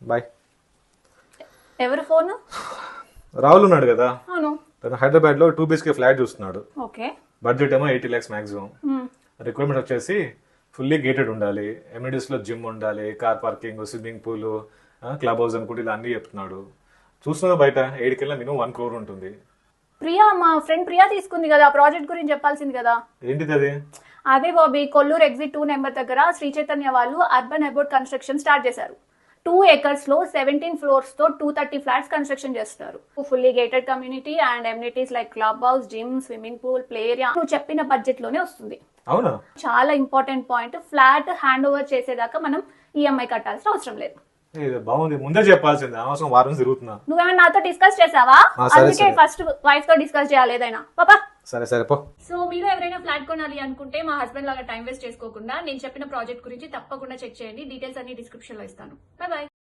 Bye. ఎవరు phone? Rahul ఉన్నాడు కదా, అవును. తను హైదరాబాద్ లో 2 BHK ఫ్లాట్ చూస్తున్నాడు. ఓకే. బడ్జెట్ ఏమో 80 lakhs మాక్సిమం. రిక్వైర్మెంట్ వచ్చేసి ఫుల్లీ గేటెడ్ ఉండాలి, ఎమ్యూనిటీస్ లో జిమ్ ఉండాలి, car parking, swimming pool, club house అనుకుంటే ఇలా అన్ని చెప్తున్నాడు. చూస్తున్నా బయట 7 మినిమం 1 crore ఉంటుంది. ప్రియా, మా ఫ్రెండ్ ప్రియా తీసుకుంది కదా, ప్రాజెక్ట్ గురించి చెప్పాల్సింది కదా. ఏంటిది అది? అదే బాబీ, కొల్లూరు ఎగ్జిట్ 2 నెంబర్ దగ్గర శ్రీ చైతన్య వాళ్ళు అర్బన్ అబౌట్ కన్స్ట్రక్షన్ స్టార్ట్ చేశారు. 2 acres లో 17 floors తో 230 ఫ్లాట్స్ కన్స్ట్రక్షన్ చేస్తున్నారు. Fully gated community and amenities like club house, gym, swimming pool, play area. నువ్వు చెప్పిన బడ్జెట్ లోనే వస్తుంది. అవునా? చాలా important point, flat hand over చేసేదాకా మనం ఈఎంఐ కట్టాల్సిన అవసరం లేదు. బాగుంది, ముందే చెప్పాల్సింది, అనవసరం వారం తిరుగుతున్నా. నువ్వేమైనా నాతో డిస్కస్ చేసావా? అందుకే ఫస్ట్ వైఫ్ తో డిస్కస్ చేయాలి ఏదైనా. పాపా సరే సరే పో. సో మీరు ఎవరైనా ఫ్లాట్ కొనాలి అనుకుంటే మా హస్బెండ్ లాగా టైం వేస్ట్ చేసుకోకుండా నేను చెప్పిన ప్రాజెక్ట్ గురించి తప్పకుండా చెక్ చేయండి. డీటెయిల్స్ అన్ని డిస్క్రిప్షన్ లో ఇస్తాను. By by.